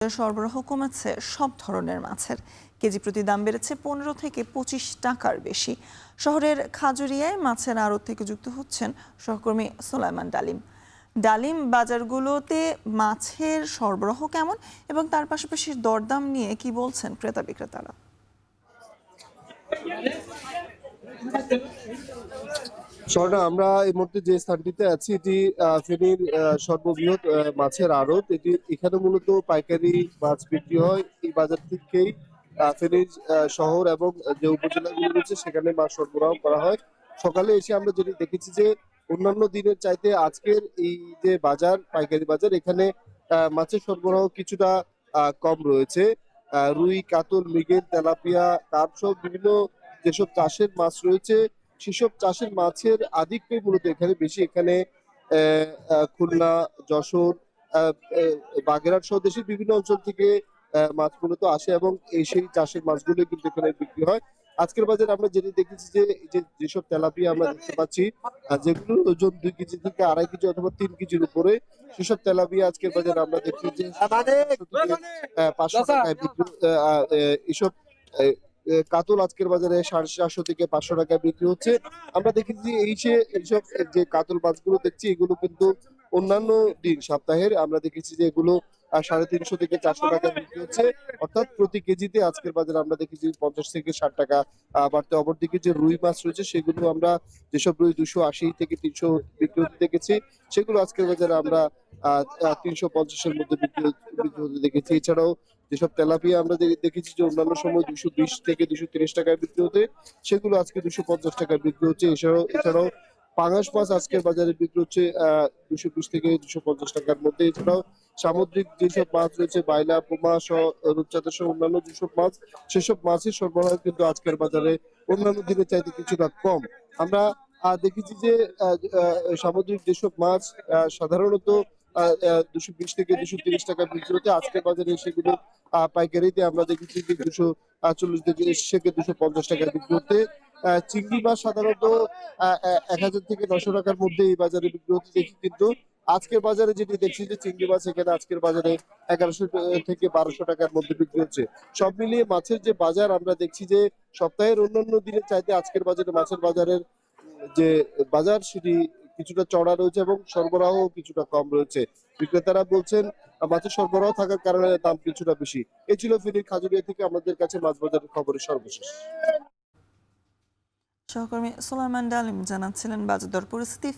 সরবরাহ কমেছে সব ধরনের মাছের। কেজি প্রতি দাম বেড়েছে 15 থেকে 25 টাকার বেশি। শহরের খাজুরিয়ায় মাছের আড়ত থেকে যুক্ত হচ্ছেন সহকর্মী সোলাইমান ডালিম। ডালিম, বাজারগুলোতে মাছের সরবরাহ কেমন এবং তার পাশাপাশি দরদাম নিয়ে কি বলছেন ক্রেতা বিক্রেতারা? স্বর্ণা, আমরা এই মুহূর্তে যে স্থানটিতে আছি এটি ফেনীর সর্ববৃহৎ মাছের আড়ত। এখানে মূলত পাইকারি মাছ বিক্রি হয়। এই বাজার থেকেই ফেনীর শহর এবং যে উপজেলাগুলো রয়েছে সেখানে মাছ সরবরাহ করা হয়। সকালে এসে আমরা যেটি দেখেছি যে অন্যান্য দিনের চাইতে আজকের এই যে বাজার, পাইকারি বাজার, এখানে মাছের সরবরাহ কিছুটা কম রয়েছে। রুই, কাতল, মৃগেল, তেলাপিয়া, কার্প সহ বিভিন্ন যেসব চাষের মাছ রয়েছে সেসব চাষের মাছের আধিক্যই মূলত এখানে বেশি। এখানে খুলনা, যশোর, বাগেরহাট সহ দেশের বিভিন্ন অঞ্চল থেকে মাছ মূলত আসে এবং সেই চাষের মাছগুলো কিন্তু এখানে বিক্রি হয়। আজকের বাজারে আমরা যেটি দেখেছি যে যেসব তেলাপিয়া আমরা দেখতে পাচ্ছি, যেগুলোর ওজন 2 কেজি থেকে 2.5 কেজি অথবা 3 কেজির উপরে, সেসব তেলাপিয়া আজকের বাজারে আমরা দেখছি যে 500 টাকায় বিক্রি। এসব কাতল আজকের বাজারে 450 থেকে 500 টাকায় বিক্রি হচ্ছে। আমরা দেখেছি এইসব যে কাতল মাছগুলো দেখছি এগুলো কিন্তু অন্যান্য দিন সপ্তাহের আমরা দেখেছি যে এগুলো 350 থেকে 400 টাকায় বিক্রি হচ্ছে। অর্থাৎ প্রতি কেজিতে আজকের বাজারে আমরা দেখেছি 50 থেকে 60 টাকা বাড়তে। অপরদিকে যে রুই মাছ রয়েছে সেগুলো আমরা যেসব রুই 280 থেকে 300 বিক্রি হতে দেখেছি, সেগুলো আজকের বাজারে আমরা 350 এর মধ্যে বিক্রি হতে দেখেছি। এছাড়াও যেসব তেলাপিয়া আমরা দেখেছি যে অন্যান্য সময় 220 থেকে 230 টাকায় বিক্রি হতে, সেগুলো আজকে 250 টাকায় বিক্রি হচ্ছে। এছাড়াও পাঙাশ মাছ আজকের বাজারে বিক্রি হচ্ছে 220 থেকে 250 টাকার মধ্যে। এছাড়াও সামুদ্রিক যেসব মাছ রয়েছে, বাইলা, পোমা সহ, রূপচাঁদা সহ অন্যান্য যেসব মাছ, সেসব মাছের সরবরাহ কিন্তু আজকের বাজারে অন্যান্য দিনের চাইতে কিছুটা কম। আমরা দেখেছি যে সামুদ্রিক যেসব মাছ সাধারণত 220 থেকে 230 টাকা বিক্রি হতে, আজকের বাজারে সেগুলো পাইকারিতে আমরা দেখেছি যে 240 থেকে 250 টাকা বিক্রি হতে। চিংড়ি মাছ সাধারণত 1000 থেকে 900 টাকার মধ্যে এই বাজারে বিক্রি হতে দেখি, কিন্তু আজকের বাজারে যেটি দেখছি যে চিংড়ি মাছ এখানে আজকের বাজারে 1100 থেকে 1200 টাকার মধ্যে বিক্রি হচ্ছে। সব মিলিয়ে মাছের যে বাজার আমরা দেখছি যে সপ্তাহের অন্যান্য দিনের চাইতে আজকের বাজারে মাছের বাজারের যে বাজার সেটি কিছুটা চড়া রয়েছে এবং সরবরাহ কিছুটা কম রয়েছে। বিক্রেতারা বলছেন মাছের সরবরাহ থাকার কারণে দাম কিছুটা বেশি। এই ছিল ফেনীর খাজুরিয়া থেকে আমাদের কাছে মাছ বাজারের খবরের সর্বশেষ। সহকর্মী সোলাইমান ডালিম জানাচ্ছিলেন বাজার দর পরিস্থিতি।